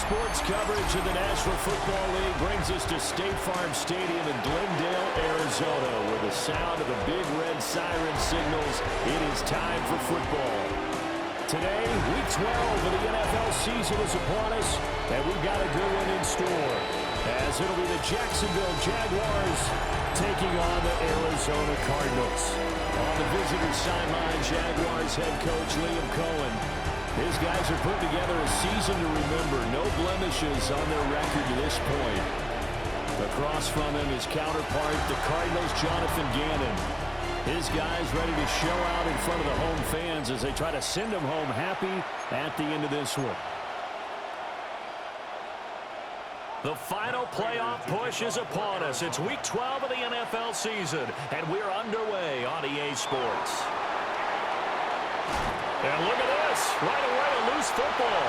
Sports coverage of the National Football League brings us to State Farm Stadium in Glendale, Arizona, where the sound of the big red siren signals it is time for football. Today, Week 12 of the NFL season is upon us, and we've got a good one in store, as it'll be the Jacksonville Jaguars taking on the Arizona Cardinals. On the visitor sideline, Jaguars head coach Liam Cohen. His guys are putting together a season to remember. No blemishes on their record to this point. Across from him, his counterpart, the Cardinals' Jonathan Gannon. His guys ready to show out in front of the home fans as they try to send them home happy at the end of this one. The final playoff push is upon us. It's Week 12 of the NFL season, and we're underway on EA Sports. And look at this. Right away, a loose football.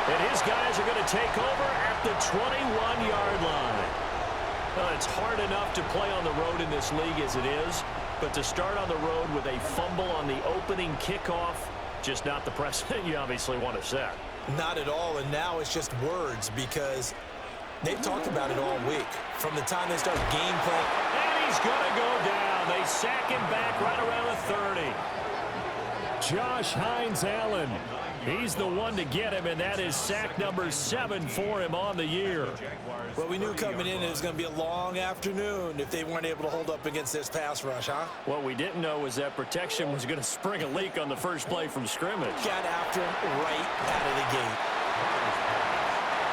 And his guys are going to take over at the 21-yard line. Well, it's hard enough to play on the road in this league as it is, but to start on the road with a fumble on the opening kickoff, just not the precedent you obviously want to set. Not at all, and now it's just words because they've talked about it all week. From the time they start game plan. And he's going to go down. They sack him back right around the 30. Josh Hines-Allen. He's the one to get him, and that is sack number 7 for him on the year. Well, we knew coming in it was going to be a long afternoon if they weren't able to hold up against this pass rush, huh? What we didn't know was that protection was going to spring a leak on the first play from scrimmage. Got after him right out of the gate.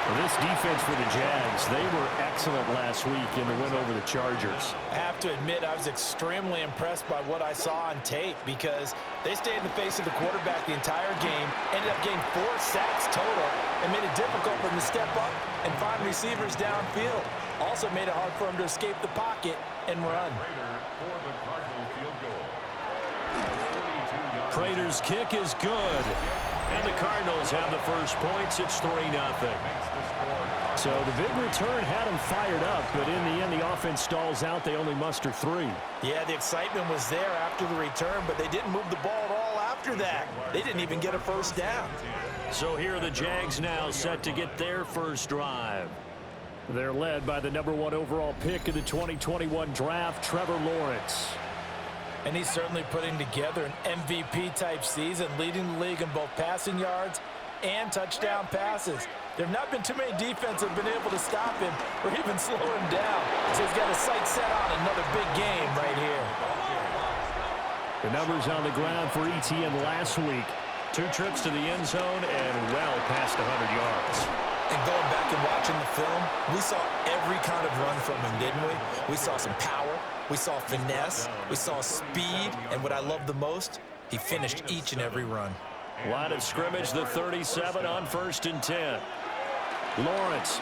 Well, this defense for the Jags, they were excellent last week in the win over the Chargers. I have to admit, I was extremely impressed by what I saw on tape because they stayed in the face of the quarterback the entire game, ended up getting 4 sacks total, and made it difficult for them to step up and find receivers downfield. Also made it hard for them to escape the pocket and run. Prater's kick is good. And the Cardinals have the first points. It's 3-0. So the big return had them fired up, but in the end, the offense stalls out. They only muster 3. Yeah, the excitement was there after the return, but they didn't move the ball at all after that. They didn't even get a first down. So here are the Jags now set to get their first drive. They're led by the number 1 overall pick of the 2021 draft, Trevor Lawrence. And he's certainly putting together an MVP-type season, leading the league in both passing yards and touchdown passes. There have not been too many defenses that have been able to stop him or even slow him down. So he's got his sights set on another big game right here. The numbers on the ground for Etienne last week. 2 trips to the end zone and well past 100 yards. And going back and watching the film, we saw every kind of run from him, didn't we? We saw some power. We saw finesse, we saw speed, and what I love the most, he finished each and every run. Line of scrimmage, the 37 on 1st and 10. Lawrence.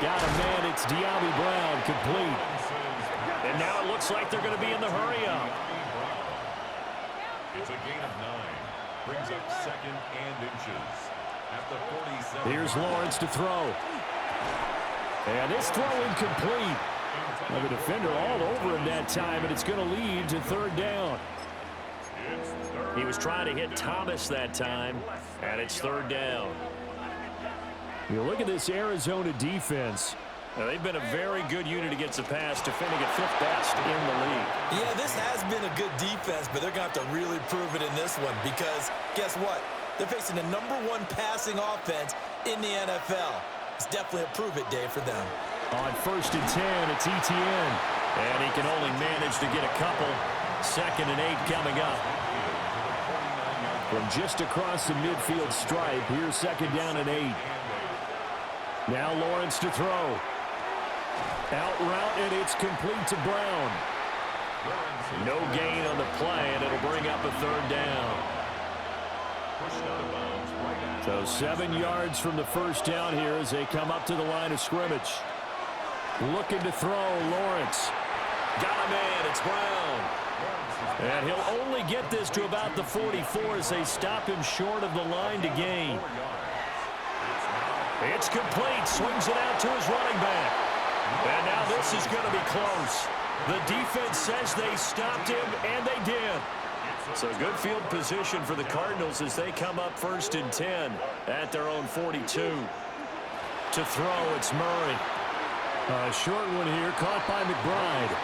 Got a man, it's De'Ami Brown, complete. And now it looks like they're going to be in the hurry-up. It's a gain of 9. Brings up 2nd and inches. At the 47. Here's Lawrence to throw. And this throw incomplete. Well, the defender all over him that time, and it's going to lead to 3rd down. He was trying to hit Thomas that time, and it's 3rd down. You look at this Arizona defense. Now, they've been a very good unit against the pass, defending at 5th best in the league. Yeah, this has been a good defense, but they're going to have to really prove it in this one because guess what? They're facing the number 1 passing offense in the NFL. It's definitely a prove-it day for them. On 1st and 10, it's Etienne. And he can only manage to get a couple. 2nd and 8 coming up. From just across the midfield stripe, here's 2nd down and 8. Now Lawrence to throw. Out route, and it's complete to Brown. No gain on the play, and it'll bring up a 3rd down. So 7 yards from the first down here as they come up to the line of scrimmage. Looking to throw, Lawrence. Got a man, it's Brown. And he'll only get this to about the 44 as they stop him short of the line to gain. It's complete, swings it out to his running back. And now this is going to be close. The defense says they stopped him, and they did. So good field position for the Cardinals as they come up 1st and 10 at their own 42. To throw, it's Murray. A short one here, caught by McBride.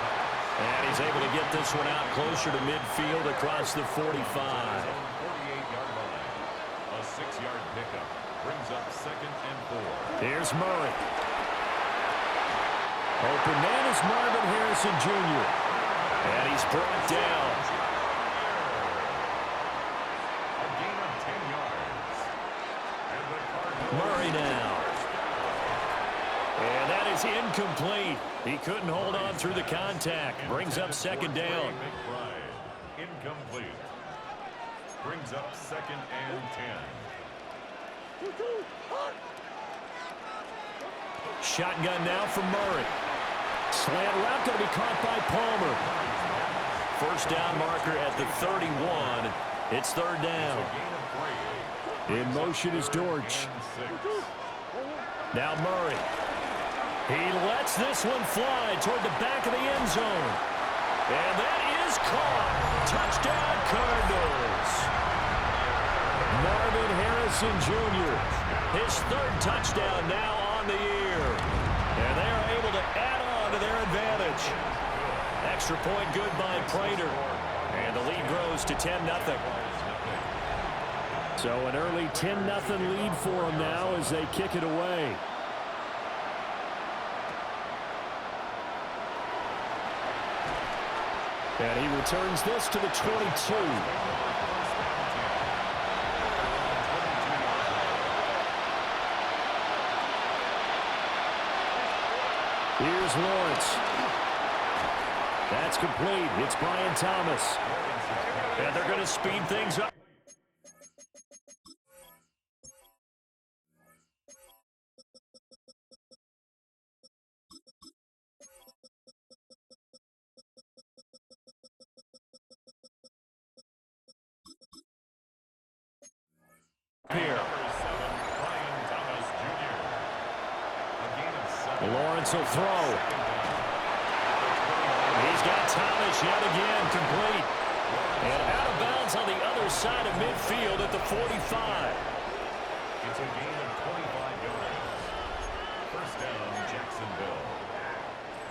And he's able to get this one out closer to midfield across the 45. 48-yard line. A 6-yard pickup brings up 2nd and 4. Here's Murray. Open man is Marvin Harrison Jr. And he's brought down. A gain of 10 yards. And the Cardinals. Murray now. And that is incomplete. He couldn't hold on through the contact. Brings up 2nd down. McBride. Incomplete. Brings up 2nd and 10. Shotgun now from Murray. Slant route going to be caught by Palmer. 1st down marker at the 31. It's 3rd down. In motion is Dortch. Now Murray. He lets this one fly toward the back of the end zone. And that is caught. Touchdown Cardinals. Marvin Harrison Jr. His 3rd touchdown now on the year. And they are able to add on to their advantage. Extra point good by Prater. And the lead grows to 10-0. So an early 10-0 lead for them now as they kick it away. And he returns this to the 22. Here's Lawrence. That's complete. It's Brian Thomas. And they're going to speed things up. Here. Lawrence will throw. He's got Thomas yet again, complete. And out of bounds on the other side of midfield at the 45. It's a gain of 25 yards. 1st down, Jacksonville.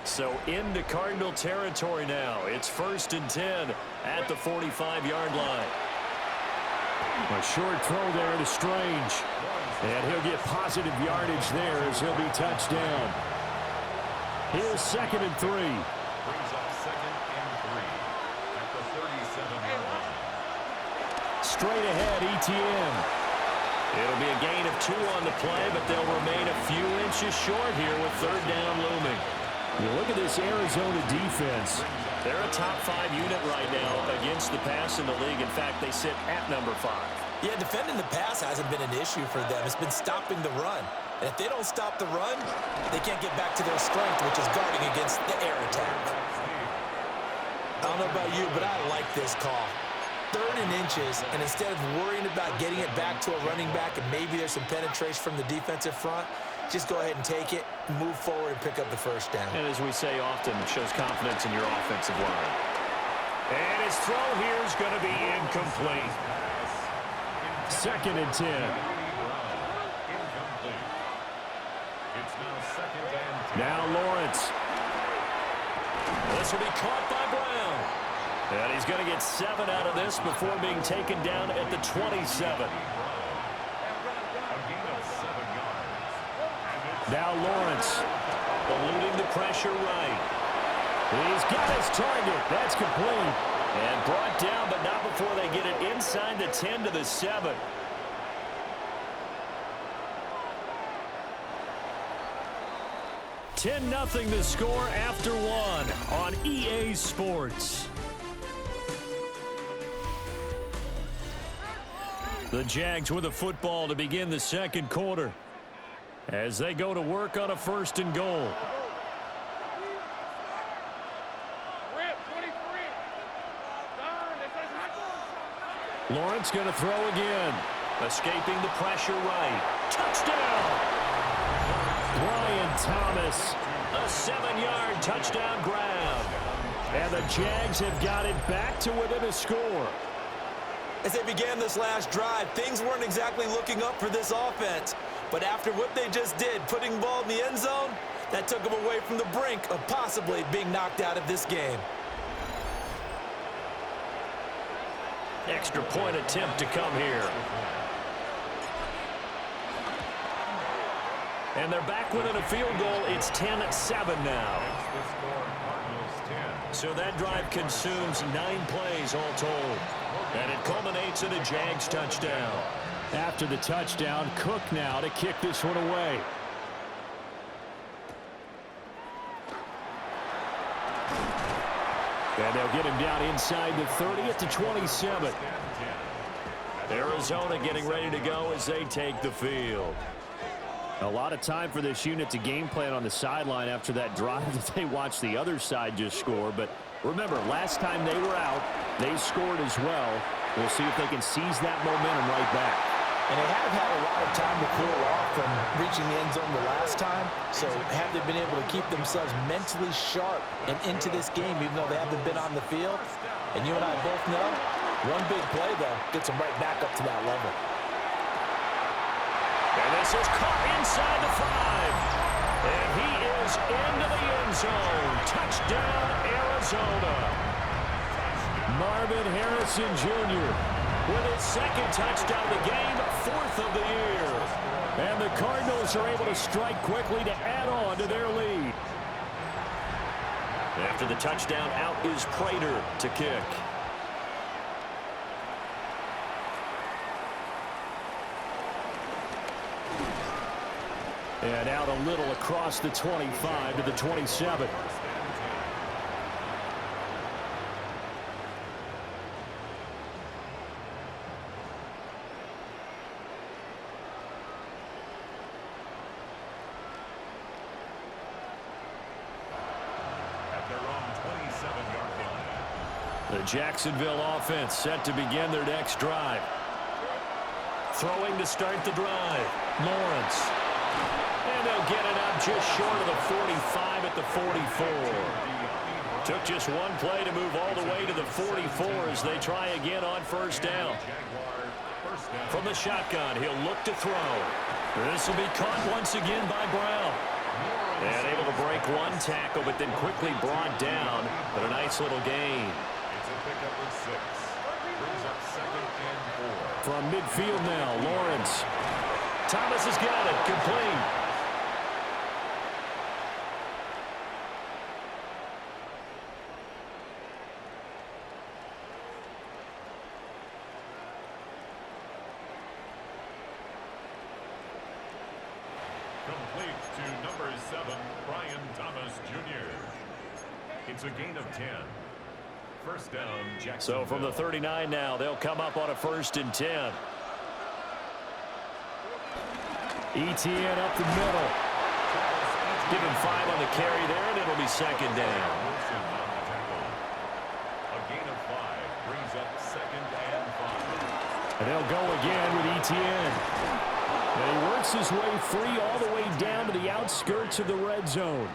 So into Cardinal territory now. It's 1st and 10 at the 45-yard line. A short throw there to Strange. And he'll get positive yardage there as he'll be touched down. Here's 2nd and 3. Brings up 2nd and 3 at the 37-yard line. Straight ahead, Etienne. It'll be a gain of 2 on the play, but they'll remain a few inches short here with 3rd down looming. You look at this Arizona defense. They're a top 5 unit right now against the pass in the league. In fact, they sit at number 5. Yeah, defending the pass hasn't been an issue for them. It's been stopping the run. And if they don't stop the run, they can't get back to their strength, which is guarding against the air attack. I don't know about you, but I like this call. 3rd and inches, and instead of worrying about getting it back to a running back and maybe there's some penetration from the defensive front, just go ahead and take it, move forward, and pick up the 1st down. And as we say often, it shows confidence in your offensive line. And his throw here is going to be incomplete. 2nd and 10. Now Lawrence. This will be caught by Brown. And he's going to get 7 out of this before being taken down at the 27. Now Lawrence eluding the pressure right. He's got his target. That's complete. And brought down, but not before they get it inside the 10 to the 7. (10-0) the score after 1 on EA Sports. The Jags with a football to begin the 2nd quarter as they go to work on a 1st and goal. Lawrence going to throw again. Escaping the pressure right. Touchdown! Brian Thomas. A 7-yard touchdown grab. And the Jags have got it back to within a score. As they began this last drive, things weren't exactly looking up for this offense. But after what they just did, putting the ball in the end zone, that took them away from the brink of possibly being knocked out of this game. Extra point attempt to come here. And they're back within a field goal. It's 10-7 now. So that drive consumes 9 plays all told. And it culminates in a Jags touchdown. After the touchdown, Cook now to kick this one away. And they'll get him down inside the 30 at the 27. Arizona getting ready to go as they take the field. A lot of time for this unit to game plan on the sideline after that drive that they watched the other side just score. But remember, last time they were out, they scored as well. We'll see if they can seize that momentum right back. And they have had a lot of time to cool off from reaching the end zone the last time. So have they been able to keep themselves mentally sharp and into this game, even though they haven't been on the field? And you and I both know, one big play, though, gets them right back up to that level. And this is caught inside the 5. And he is into the end zone. Touchdown, Arizona. Marvin Harrison Jr. with his second touchdown of the game, 4th of the year. And the Cardinals are able to strike quickly to add on to their lead. After the touchdown, out is Prater to kick. And out a little across the 25 to the 27. The Jacksonville offense set to begin their next drive. Throwing to start the drive. Lawrence. And they'll get it up just short of the 45 at the 44. Took just one play to move all the way to the 44 as they try again on first down. From the shotgun, he'll look to throw. This will be caught once again by Brown. And able to break one tackle, but then quickly brought down. But a nice little gain. From midfield now, Lawrence. Thomas has got it, complete. Complete to number 7, Brian Thomas Jr. It's a gain of 10. First down, Jacksonville. So from the 39 now, they'll come up on a 1st and 10. ETN up the middle. Give him 5 on the carry there, and it'll be 2nd down. A gain of 5 brings up 2nd and 5. And they'll go again with ETN. And he works his way free all the way down to the outskirts of the red zone.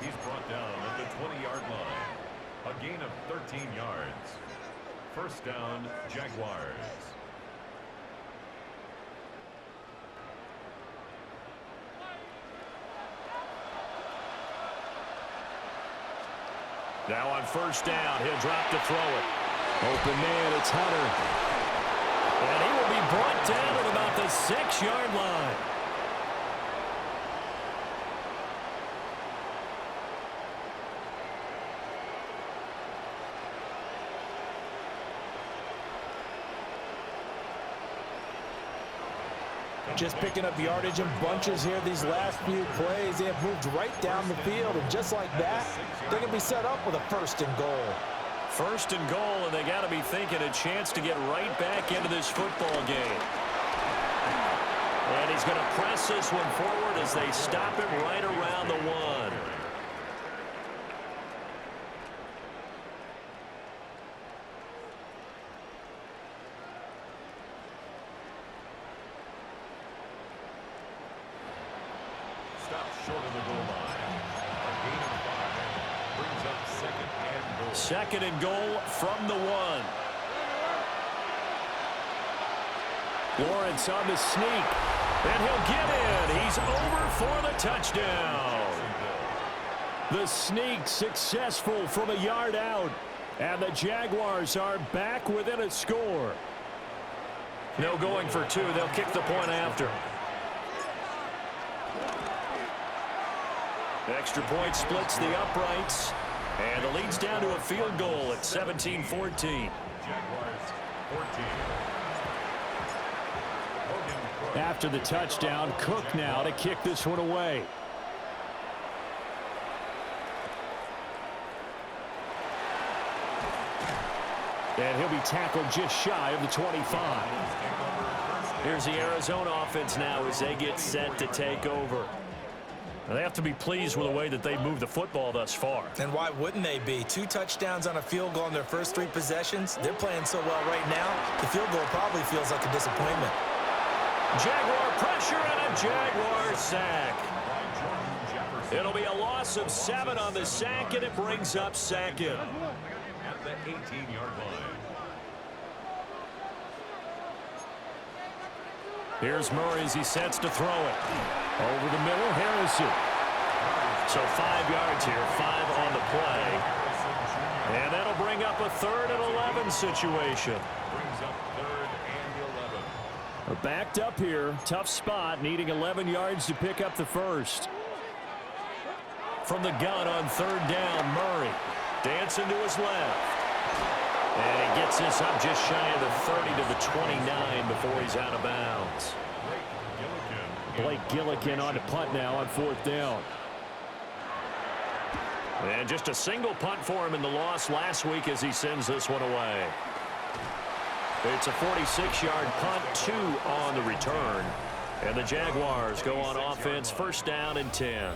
He's brought down at the 20-yard line. A gain of 13 yards. First down, Jaguars. Now on first down, he'll drop to throw it. Open man, it's Hunter. And he will be brought down at about the 6-yard line. Just picking up yardage in bunches here these last few plays. They have moved right down the field, and just like that, they can be set up with a 1st and goal. 1st and goal, and they got to be thinking a chance to get right back into this football game. And he's going to press this one forward as they stop him right around the 1. the goal line. A gain of 5 brings up second and goal. Second and goal from the 1. Lawrence on the sneak, and he'll get in. He's over for the touchdown. The sneak successful from a yard out, and the Jaguars are back within a score. No going for 2. They'll kick the point after. Extra point splits the uprights, and the lead's down to a field goal at 17-14. Jaguars 14. After the touchdown, Cook now to kick this one away. And he'll be tackled just shy of the 25. Here's the Arizona offense now as they get set to take over. They have to be pleased with the way that they moved the football thus far. And why wouldn't they be? 2 touchdowns on a field goal in their first 3 possessions. They're playing so well right now, the field goal probably feels like a disappointment. Jaguar pressure and a Jaguar sack. It'll be a loss of 7 on the sack, and it brings up second. At the 18-yard line. Here's Murray as he sets to throw it. Over the middle, Harrison. So 5 yards here, 5 on the play. And that'll bring up a 3rd and 11 situation. Brings up 3rd and 11. We're backed up here. Tough spot, needing 11 yards to pick up the first. From the gun on 3rd down, Murray. Dancing to his left. And he gets this up just shy of the 30 to the 29 before he's out of bounds. Blake Gillikin on to punt now on 4th down. And just a single punt for him in the loss last week as he sends this one away. It's a 46-yard punt, 2 on the return. And the Jaguars go on offense, 1st down and 10.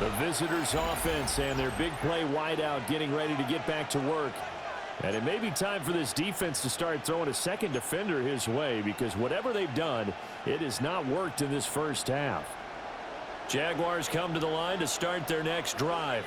The visitors' offense and their big play wideout getting ready to get back to work. And it may be time for this defense to start throwing a second defender his way, because whatever they've done, it has not worked in this first half. Jaguars come to the line to start their next drive.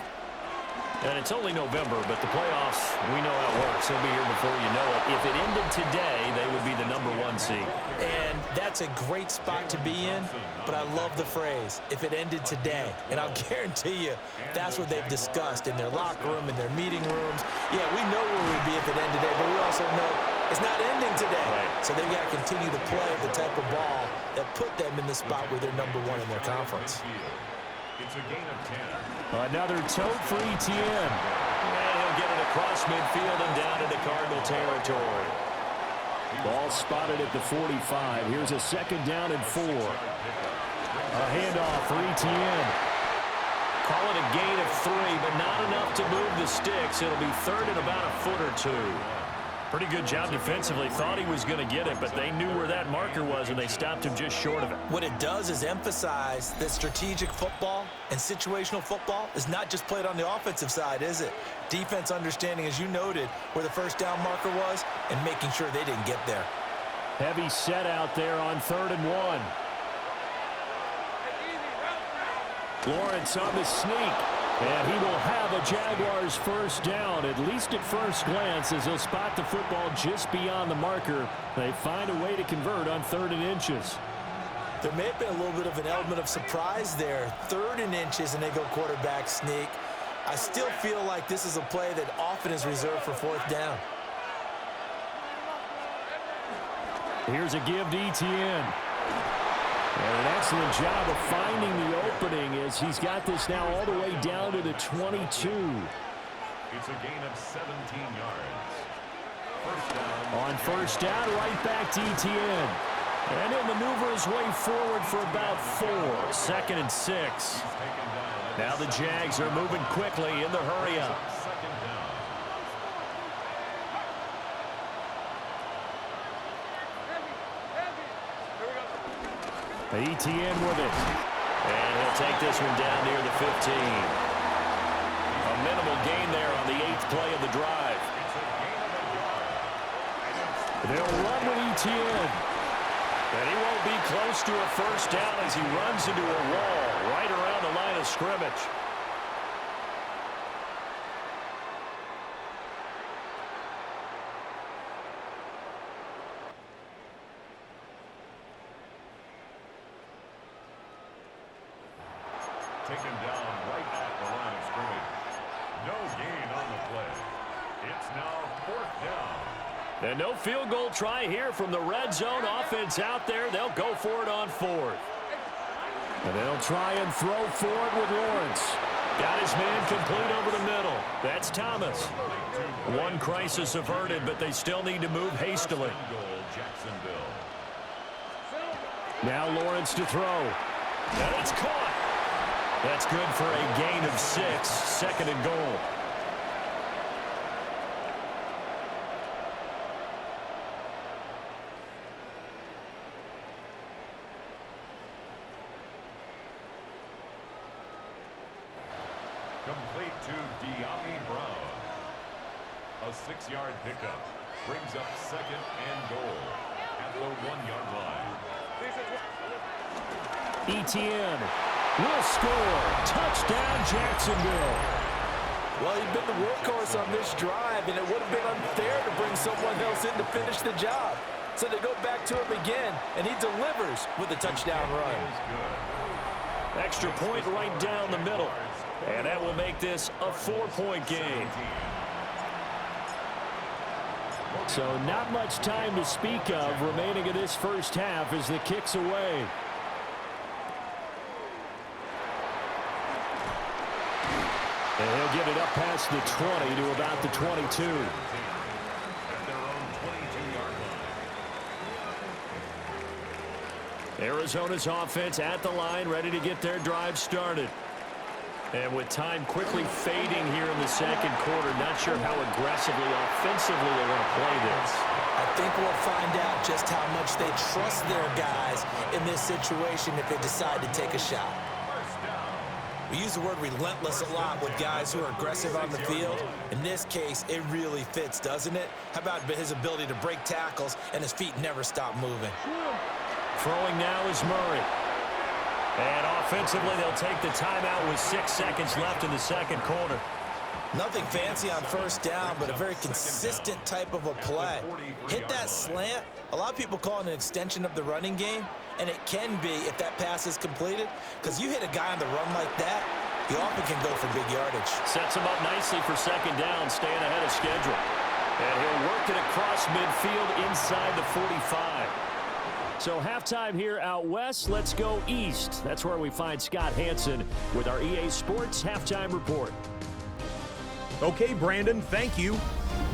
And it's only November, but the playoffs, we know how it works. They'll be here before you know it. If it ended today, they would be the #1 seed. And that's a great spot to be in, but I love the phrase, if it ended today. And I'll guarantee you, that's what they've discussed in their locker room, in their meeting rooms. Yeah, we know where we'd be if it ended today, but we also know it's not ending today. Right. So they've got to continue to play the type of ball that put them in the spot where they're #1 in their conference. It's a gain of 10. Another tote for Etienne. And he'll get it across midfield and down into Cardinal territory. Ball spotted at the 45. Here's a 2nd down and 4. A handoff for Etienne. Call it a gain of 3, but not enough to move the sticks. It'll be 3rd and about a foot or 2. Pretty good job defensively. Thought he was going to get it, but they knew where that marker was, and they stopped him just short of it. What it does is emphasize that strategic football and situational football is not just played on the offensive side, is it? Defense understanding, as you noted, where the 1st down marker was and making sure they didn't get there. Heavy set out there on 3rd and 1. Lawrence on the sneak. And he will have a Jaguars 1st down, at least at first glance, as he'll spot the football just beyond the marker. They find a way to convert on 3rd and inches. There may have been a little bit of an element of surprise there. 3rd and inches, and they go quarterback sneak. I still feel like this is a play that often is reserved for 4th down. Here's a give to Etienne. And an excellent job of finding the opening as he's got this now all the way down to the 22. It's a gain of 17 yards. 1st down. On 1st down, right back to Etienne. And he'll maneuver his way forward for about 4. 2nd and 6. Now the Jags are moving quickly in the hurry-up. Etienne with it. And he'll take this one down near the 15. A minimal gain there on the 8th play of the drive. They'll run with Etienne. And he won't be close to a 1st down as he runs into a wall. right around the line of scrimmage. Taken down right at the line of scrimmage. No gain on the play. It's now 4th down. And no field goal try here from the red zone. Offense out there. They'll go for it on 4th. And they'll try and throw for it with Lawrence. Got his man complete over the middle. That's Thomas. One crisis averted, but they still need to move hastily. Now Lawrence to throw. And it's caught. That's good for a gain of 6. 2nd and goal. Complete to De'Ami Brown. A 6-yard pickup brings up 2nd and goal at the 1-yard line. Etienne will score. Touchdown, Jacksonville. Well, he's been the workhorse on this drive, and it would have been unfair to bring someone else in to finish the job. So they go back to him again, and he delivers with a touchdown run. Extra point right down the middle. And that will make this a 4-point game. So not much time to speak of remaining in this first half as the kick's away. And he'll get it up past the 20 to about the 22. At their own 22-yard line. Arizona's offense at the line, ready to get their drive started. And with time quickly fading here in the second quarter, not sure how aggressively, offensively they want to play this. I think we'll find out just how much they trust their guys in this situation if they decide to take a shot. We use the word relentless a lot with guys who are aggressive on the field. In this case, it really fits, doesn't it? How about his ability to break tackles and his feet never stop moving? Throwing now is Murray. And offensively, they'll take the timeout with 6 seconds left in the second quarter. Nothing fancy on first down, but a very consistent type of a play. Hit that slant. A lot of people call it an extension of the running game, and it can be if that pass is completed, because you hit a guy on the run like that, he often can go for big yardage. Sets him up nicely for second down, staying ahead of schedule. And he'll work it across midfield inside the 45. So halftime here out west. Let's go east. That's where we find Scott Hansen with our EA Sports Halftime Report. Okay, Brandon, thank you.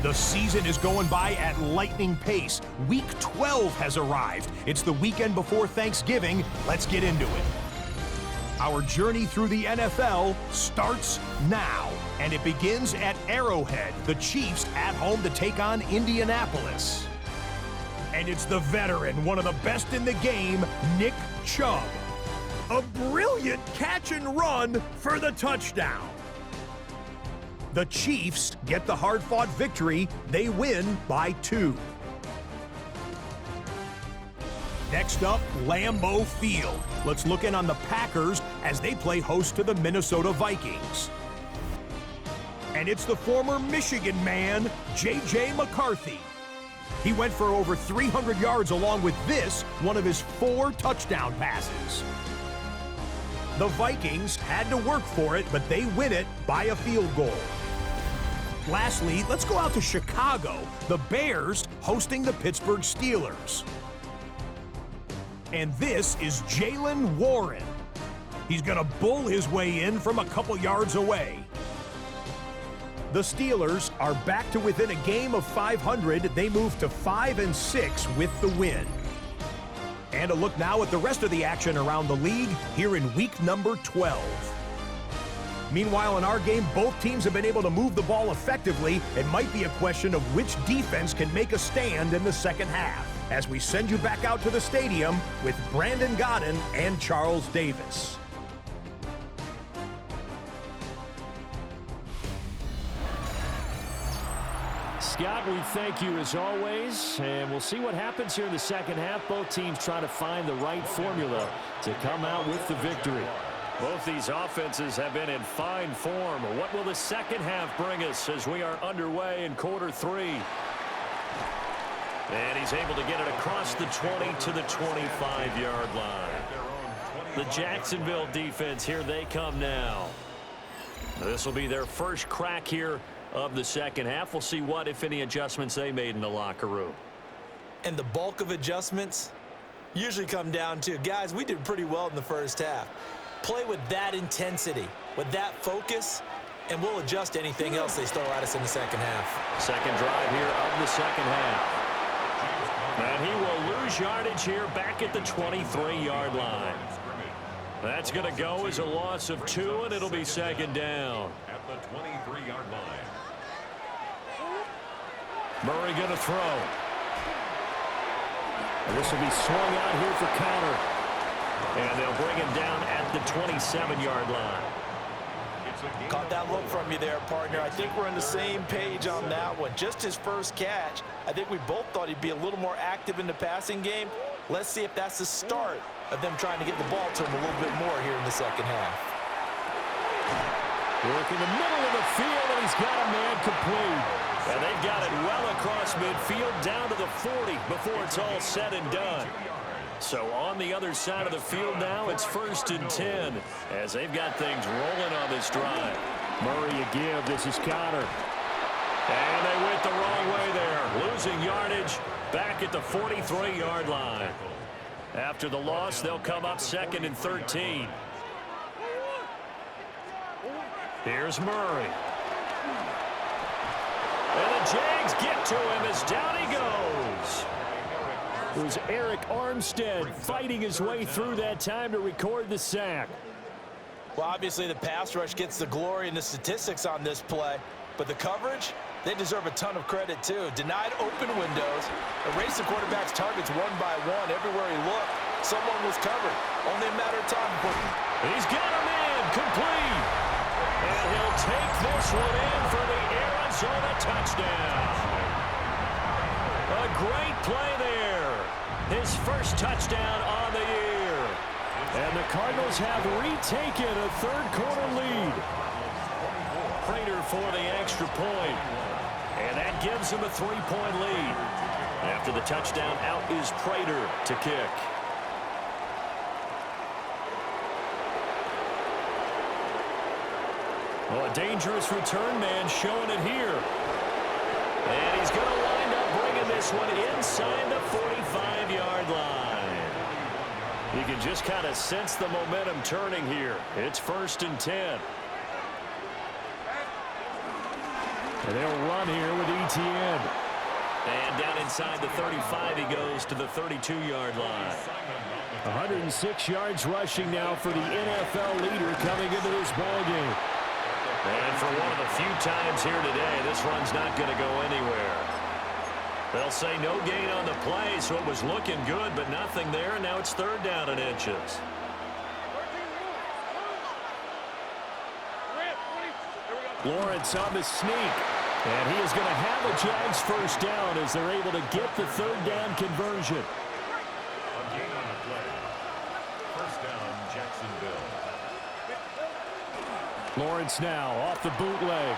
The season is going by at lightning pace. Week 12 has arrived. It's the weekend before Thanksgiving. Let's get into it. Our journey through the NFL starts now, and it begins at Arrowhead. The Chiefs at home to take on Indianapolis. And it's the veteran, one of the best in the game, Nick Chubb. A brilliant catch and run for the touchdown. The Chiefs get the hard-fought victory. They win by 2. Next up, Lambeau Field. Let's look in on the Packers as they play host to the Minnesota Vikings. And it's the former Michigan man, J.J. McCarthy. He went for over 300 yards along with this, one of his 4 touchdown passes. The Vikings had to work for it, but they win it by a field goal. Lastly, let's go out to Chicago. The Bears hosting the Pittsburgh Steelers. And this is Jaylen Warren. He's going to bull his way in from a couple yards away. The Steelers are back to within a game of 500. They move to 5-6 with the win. And a look now at the rest of the action around the league here in week number 12. Meanwhile, in our game, both teams have been able to move the ball effectively. It might be a question of which defense can make a stand in the second half. As we send you back out to the stadium with Brandon Godden and Charles Davis. Scott, we thank you as always, and we'll see what happens here in the second half. Both teams trying to find the right formula to come out with the victory. Both these offenses have been in fine form. What will the second half bring us as we are underway in quarter 3? And he's able to get it across the 20 to the 25-yard line. The Jacksonville defense, here they come now. This will be their first crack here of the second half. We'll see what, if any, adjustments they made in the locker room. And the bulk of adjustments usually come down to, guys, we did pretty well in the first half. Play with that intensity, with that focus, and we'll adjust anything else they throw at us in the second half. Second drive here of the second half. And he will lose yardage here back at the 23-yard line. That's going to go as a loss of 2, and it'll be second down. At the 23-yard line. Murray going to throw. And this will be swung out here for counter. And they'll bring him down at the 27-yard line. Caught that look from you there, partner. I think we're on the same page on that one. Just his first catch, I think we both thought he'd be a little more active in the passing game. Let's see if that's the start of them trying to get the ball to him a little bit more here in the second half. Work in the middle of the field, and he's got a man complete. And they've got it well across midfield down to the 40 before it's all said and done. So on the other side of the field now, it's 1st and 10 as they've got things rolling on this drive. Murray a give. This is Connor. And they went the wrong way there. Losing yardage back at the 43-yard line. After the loss, they'll come up 2nd and 13. Here's Murray. And the Jags get to him as down he goes. It was Eric Armstead fighting his way through that time to record the sack. Well, obviously the pass rush gets the glory and the statistics on this play, but the coverage, they deserve a ton of credit too. Denied open windows, erased the quarterback's targets one by one. Everywhere he looked, someone was covered. Only a matter of time before he's got a man complete. And he'll take this one in for the Arizona touchdown. A great play there. His first touchdown on the year. And the Cardinals have retaken a third-quarter lead. Prater for the extra point. And that gives him a 3-point lead. After the touchdown, out is Prater to kick. Oh, a dangerous return man showing it here. And he's going to wind up bringing this one inside the 45-yard line. You can just kind of sense the momentum turning here. It's 1st and 10. And they'll run here with Etienne. And down inside the 35, he goes to the 32-yard line. 106 yards rushing now for the NFL leader coming into this ballgame. And for one of the few times here today, this run's not going to go anywhere. They'll say no gain on the play, so it was looking good, but nothing there, and now it's 3rd down and inches. Lawrence on the sneak, and he is going to have a Jags first down as they're able to get the 3rd down conversion. A gain on the play. 1st down, Jacksonville. Lawrence now off the bootleg.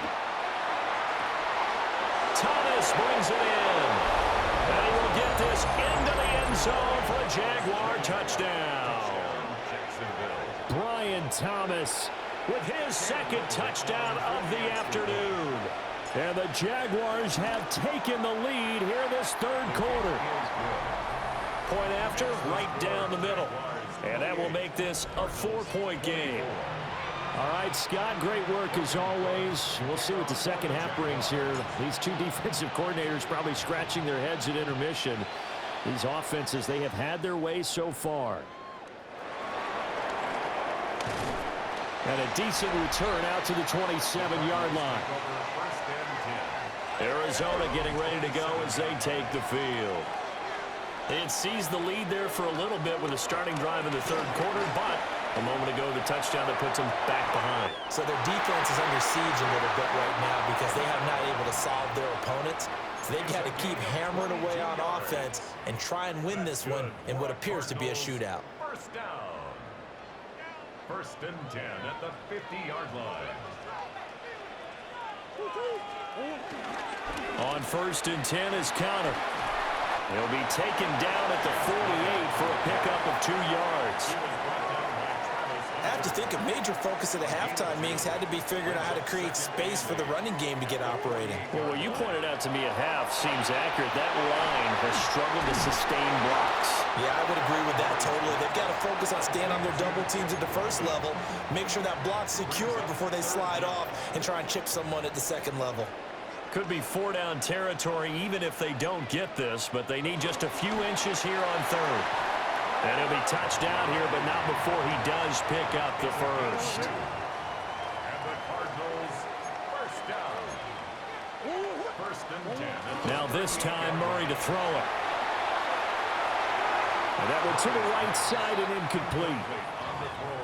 Thomas brings it in. And he will get this into the end zone for a Jaguar touchdown. Brian Thomas with his 2nd touchdown of the afternoon. And the Jaguars have taken the lead here this 3rd quarter. Point after, right down the middle. And that will make this a 4-point game. All right, Scott, great work as always. We'll see what the second half brings here. These two defensive coordinators probably scratching their heads at intermission. These offenses, they have had their way so far. And a decent return out to the 27-yard line. Arizona getting ready to go as they take the field. They had seized the lead there for a little bit with a starting drive in the 3rd quarter, but a moment ago, the touchdown that puts them back behind. So their defense is under siege a little bit right now because they have not able to solve their opponents. So they've got to keep hammering away on offense and try and win this one in what appears to be a shootout. 1st down. First and 10 at the 50-yard line. On first and 10 is Connor. He'll be taken down at the 48 for a pickup of 2 yards. I have to think a major focus of the halftime meetings had to be figuring out how to create space for the running game to get operating. Well, what you pointed out to me at half seems accurate. That line has struggled to sustain blocks. Yeah, I would agree with that totally. They've got to focus on staying on their double teams at the first level, make sure that block's secured before they slide off and try and chip someone at the second level. Could be 4-down territory even if they don't get this, but they need just a few inches here on third. And he'll be touched down here, but not before he does pick up the first. And the Cardinals, first down. First and 10. Now this time, Murray to throw it. And that one to the right side and incomplete.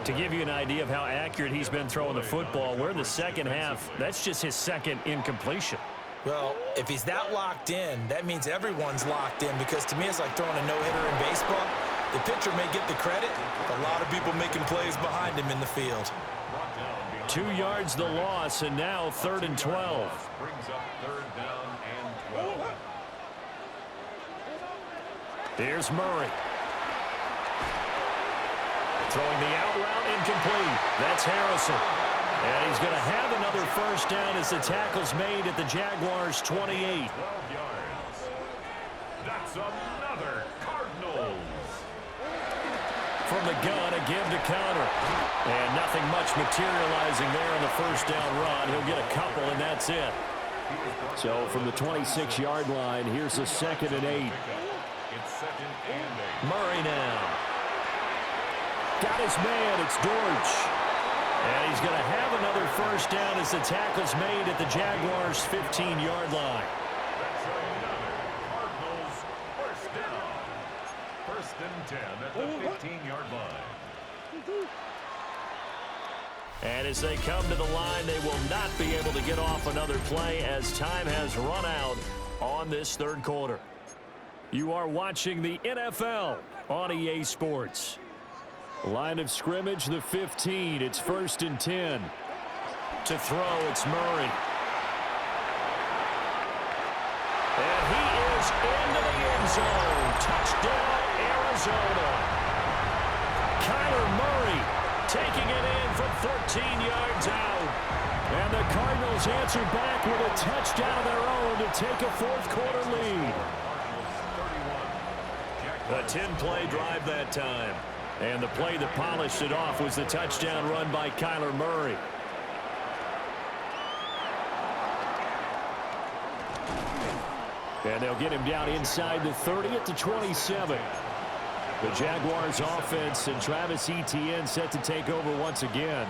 To give you an idea of how accurate he's been throwing the football, we're in the second half. That's just his second incompletion. Well, if he's that locked in, that means everyone's locked in, because to me it's like throwing a no-hitter in baseball. The pitcher may get the credit, a lot of people making plays behind him in the field. 2 yards the loss, and now 3rd and 12. Brings up 3rd down and 12. Here's Murray. Throwing the out route, incomplete. That's Harrison. And he's going to have another first down as the tackle's made at the Jaguars' 28. 12 yards. That's another Cardinals. From the gun, a give to Connor. And nothing much materializing there on the first down run. He'll get a couple, and that's it. So from the 26-yard line, here's a 2nd and 8. It's 2nd and 8. Murray now. Got his man. It's Dortch. And he's going to have another first down as the tackle's made at the Jaguars' 15-yard line. That's another Cardinals first down. First and 10 at the 15-yard line. And as they come to the line, they will not be able to get off another play as time has run out on this third quarter. You are watching the NFL on EA Sports. Line of scrimmage, the 15. It's 1st and 10. To throw, it's Murray. And he is into the end zone. Touchdown, Arizona. Kyler Murray taking it in from 13 yards out. And the Cardinals answer back with a touchdown of their own to take a fourth-quarter lead. A 10-play drive that time. And the play that polished it off was the touchdown run by Kyler Murray. And they'll get him down inside the 30 at the 27. The Jaguars offense and Travis Etienne set to take over once again.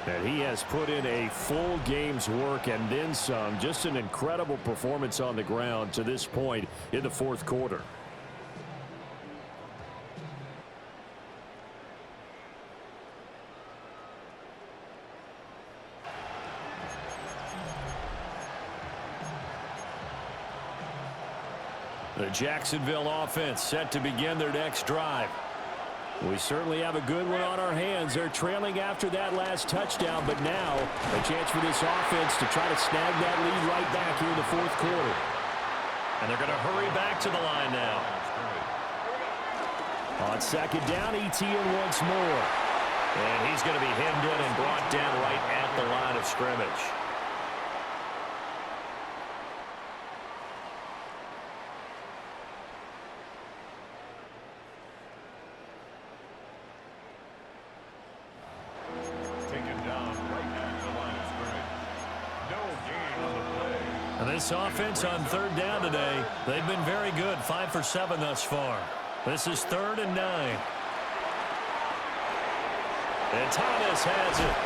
And he has put in a full game's work and then some. Just an incredible performance on the ground to this point in the fourth quarter. The Jacksonville offense set to begin their next drive. We certainly have a good one on our hands. They're trailing after that last touchdown, but now a chance for this offense to try to snag that lead right back here in the fourth quarter. And they're going to hurry back to the line now. On 2nd down, Etienne once more. And he's going to be hemmed in and brought down right at the line of scrimmage. And this offense on 3rd down today, they've been very good, 5 for 7 thus far. This is 3rd and 9. And Thomas has it.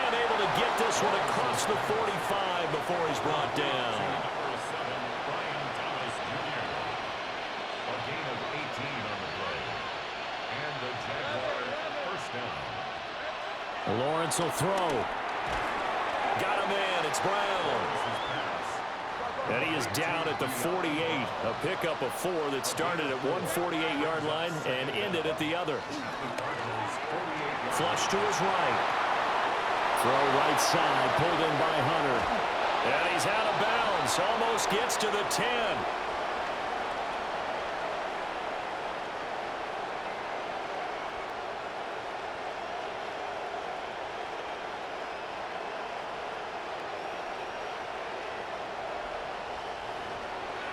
And able to get this one across the 45 before he's brought down. Number 7, Brian Thomas Jr. A gain of 18 on the play. And the Jaguar first down. Lawrence will throw. Got him in. It's Brown. And he is down at the 48. A pickup of 4 that started at one 48-yard line and ended at the other. Flush to his right. Throw right side, pulled in by Hunter. And he's out of bounds. Almost gets to the 10.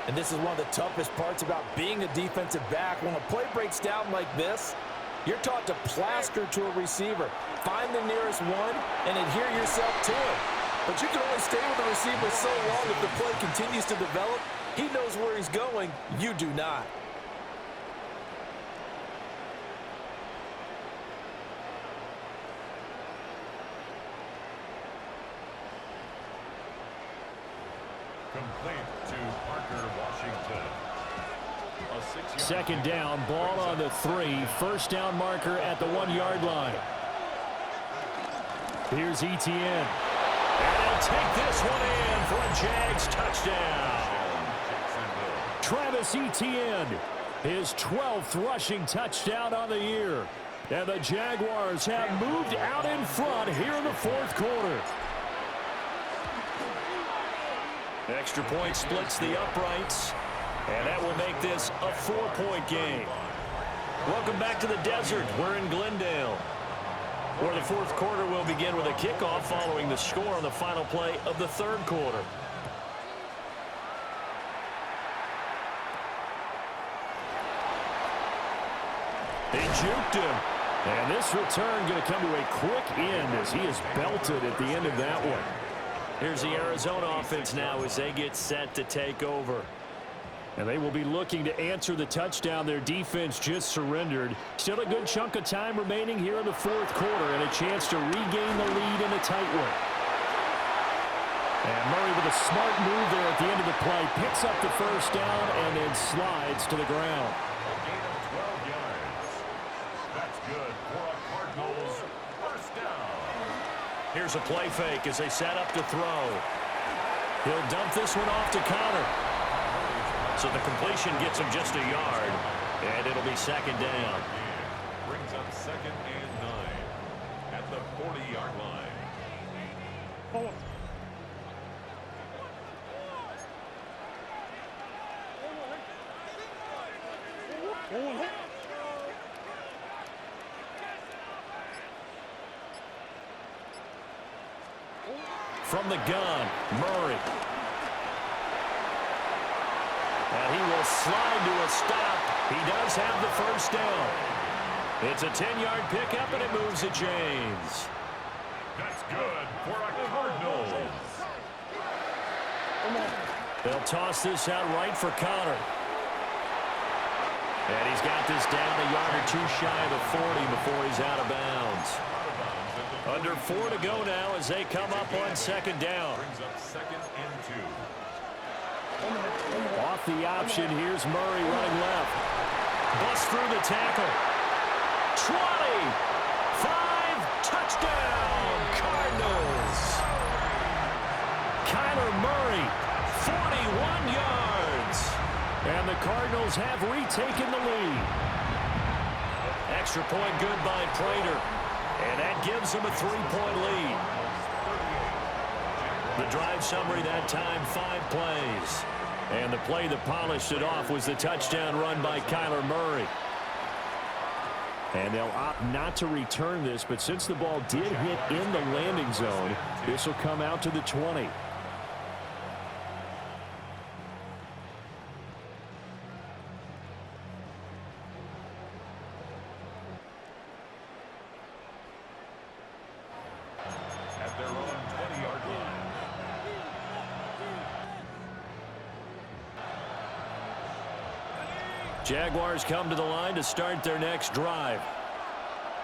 And this is one of the toughest parts about being a defensive back. When a play breaks down like this, you're taught to plaster to a receiver. Find the nearest one and adhere yourself to it. But you can only stay with the receiver so long if the play continues to develop. He knows where he's going. You do not. Complete to Parker Washington. Second down, ball on the 3. First down marker at the 1-yard line. Here's Etienne. And he'll take this one in for a Jags touchdown. Travis Etienne, his 12th rushing touchdown on the year. And the Jaguars have moved out in front here in the fourth quarter. Extra point splits the uprights, and that will make this a 4-point game. Welcome back to the desert. We're in Glendale, where the fourth quarter will begin with a kickoff following the score on the final play of the third quarter. He juked him, and this return going to come to a quick end as he is belted at the end of that one. Here's the Arizona offense now as they get set to take over. And they will be looking to answer the touchdown their defense just surrendered. Still a good chunk of time remaining here in the fourth quarter and a chance to regain the lead in a tight one. And Murray with a smart move there at the end of the play. Picks up the first down and then slides to the ground. A gain of 12 yards. That's good for a Cardinals first down. Here's a play fake as they set up to throw. He'll dump this one off to Connor. So the completion gets him just a yard, and it'll be second down. Brings up 2nd and 9 at the 40-yard line. From the gun, Murray. And he will slide to a stop. He does have the first down. It's a 10-yard pickup, and it moves to James. That's good for a Cardinals. They'll toss this out right for Connor. And he's got this down a yard or two shy of the 40 before he's out of bounds. Under 4 to go now as they come up on second down. Brings up 2nd and 2. Off the option, here's Murray running left. Busts through the tackle. 20! 5, touchdown, Cardinals! Kyler Murray, 41 yards. And the Cardinals have retaken the lead. Extra point good by Prater. And that gives them a 3-point lead. The drive summary that time, 5 plays. And the play that polished it off was the touchdown run by Kyler Murray. And they'll opt not to return this, but since the ball did hit in the landing zone, this will come out to the 20. At their own 20-yard line. Jaguars come to the line to start their next drive.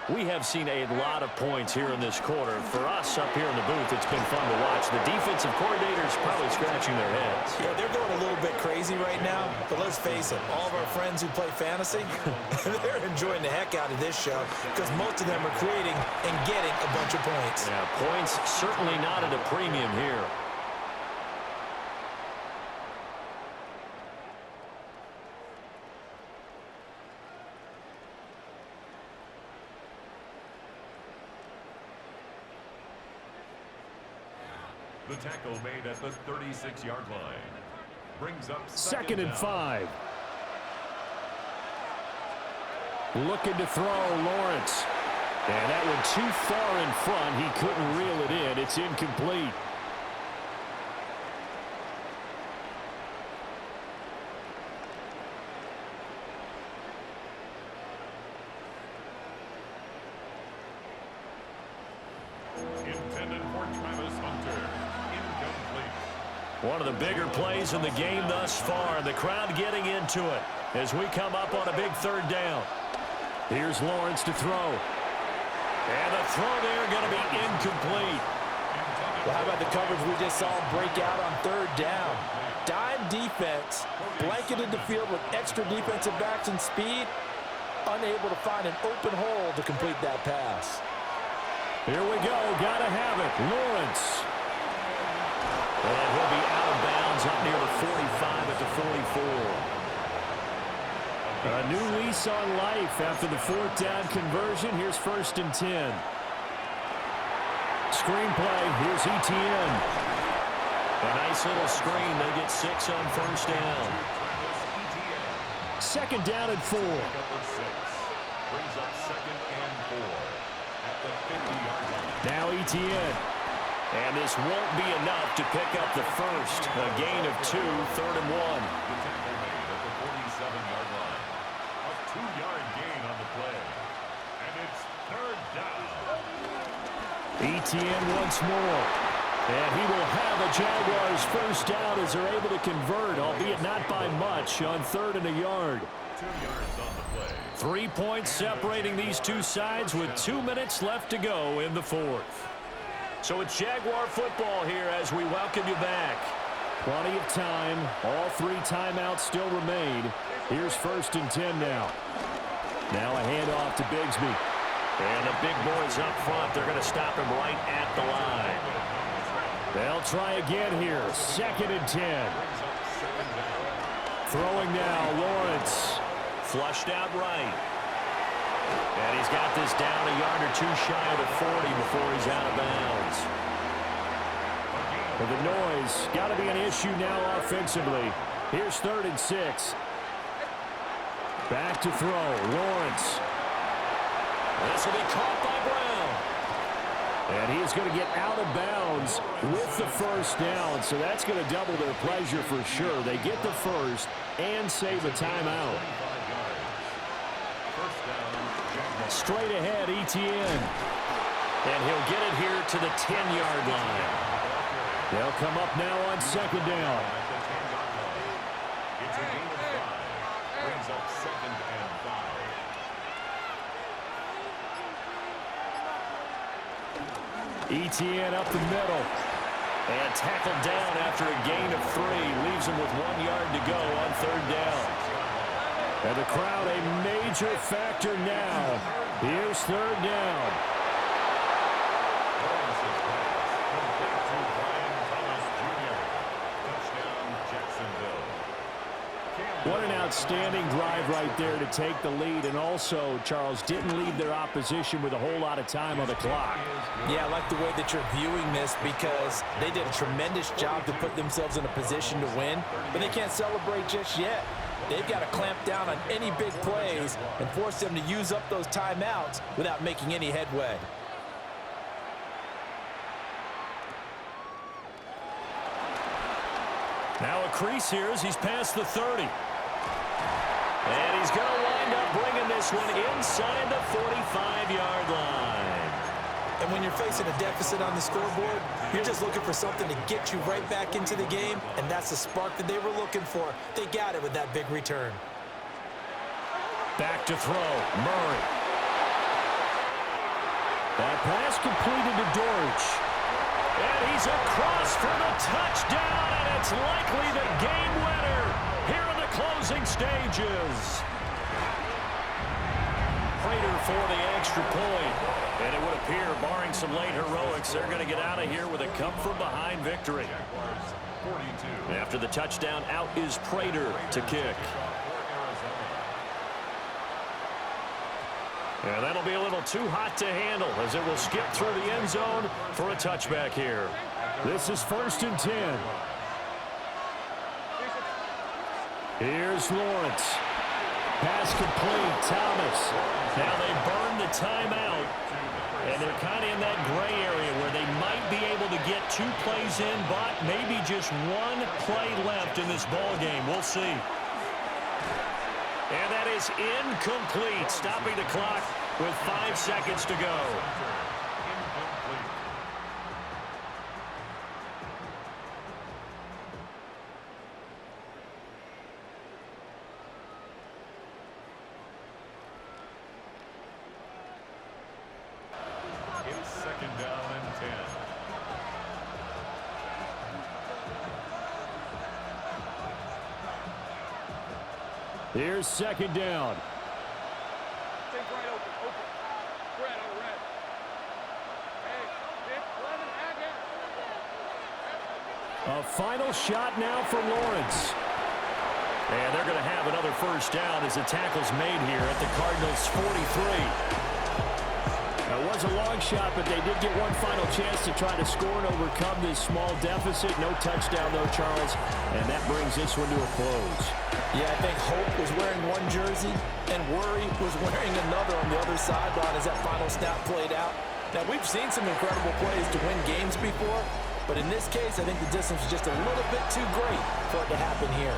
We have seen a lot of points here in this quarter. For us up here in the booth, it's been fun to watch. The defensive coordinators probably scratching their heads. Yeah, they're going a little bit crazy right now, but let's face it, all of our friends who play fantasy, they're enjoying the heck out of this show because most of them are creating and getting a bunch of points. Yeah, points certainly not at a premium here. The tackle made at the 36-yard line. Brings up Second and down. 5. Looking to throw, Lawrence. And that one too far in front. He couldn't reel it in. It's incomplete. Intended for Travis Hunter. Incomplete. One of the bigger plays in the game thus far. The crowd getting into it as we come up on a big third down. Here's Lawrence to throw. And the throw there going to be incomplete. Well, how about the coverage we just saw him break out on third down? Dime defense, blanketed the field with extra defensive backs and speed, unable to find an open hole to complete that pass. Here we go. Got to have it. Lawrence. And he'll be out of bounds up near the 45 at the 44. A new lease on life after the fourth down conversion. Here's 1st and 10. Screen play. Here's Etienne. A nice little screen. They get 6 on 1st down. 2nd down and 4. Brings up 2nd and 4 at the 50-yard line. Now Etienne. And this won't be enough to pick up the first. A gain of 2, 3rd and 1. The tackle made at the 47-yard line. A 2-yard gain on the play. And it's 3rd down. Etienne once more. And he will have a Jaguars first down as they're able to convert, albeit not by much, on 3rd and a yard. 2 yards on the play. 3 points separating these two sides with 2 minutes left to go in the 4th. So it's Jaguar football here as we welcome you back. Plenty of time. All 3 timeouts still remain. Here's 1st and 10 now. Now a handoff to Bigsby. And the big boys up front, they're going to stop him right at the line. They'll try again here. 2nd and 10. Throwing now, Lawrence. Flushed out right. And he's got this down a yard or 2 shy of the 40 before he's out of bounds. But the noise got to be an issue now offensively. Here's 3rd and 6. Back to throw, Lawrence. This will be caught by Brown. And he's going to get out of bounds with the first down, so that's going to double their pleasure for sure. They get the first and save a timeout. Straight ahead, Etienne. And he'll get it here to the 10-yard line. They'll come up now on 2nd down. It's a gain of 5. Brings up 2nd and 5. Etienne up the middle. And tackled down after a gain of 3. Leaves him with 1 yard to go on 3rd down. And the crowd a major factor now. Here's 3rd down. What an outstanding drive right there to take the lead. And also, Charles, didn't leave their opposition with a whole lot of time on the clock. Yeah, I like the way that you're viewing this because they did a tremendous job to put themselves in a position to win, but they can't celebrate just yet. They've got to clamp down on any big plays and force them to use up those timeouts without making any headway. Now a crease here as he's past the 30. And he's going to wind up bringing this one inside the 45-yard line. And when you're facing a deficit on the scoreboard, you're just looking for something to get you right back into the game, and that's the spark that they were looking for. They got it with that big return. Back to throw, Murray. That pass completed to Dortch. And he's across for the touchdown, and it's likely the game winner here in the closing stages. Prater for the extra point. And it would appear, barring some late heroics, they're going to get out of here with a come-from-behind victory. After the touchdown, out is Prater to kick. And that'll be a little too hot to handle as it will skip through the end zone for a touchback here. This is 1st and 10. Here's Lawrence. Pass complete. Thomas. Now they burn the timeout. And they're kind of in that gray area where they might be able to get 2 plays in, but maybe just 1 play left in this ball game. We'll see. And that is incomplete, stopping the clock with 5 seconds to go. It's 2nd down and 10. Here's 2nd down. Take right open. Red on red. Hey, 11, A final shot now for Lawrence. And they're going to have another 1st down as the tackle's made here at the Cardinals' 43. It was a long shot, but they did get one final chance to try to score and overcome this small deficit. No touchdown, though, Charles, and that brings this one to a close. Yeah, I think Hope was wearing one jersey and Worry was wearing another on the other sideline as that final snap played out. Now, we've seen some incredible plays to win games before, but in this case, I think the distance was just a little bit too great for it to happen here.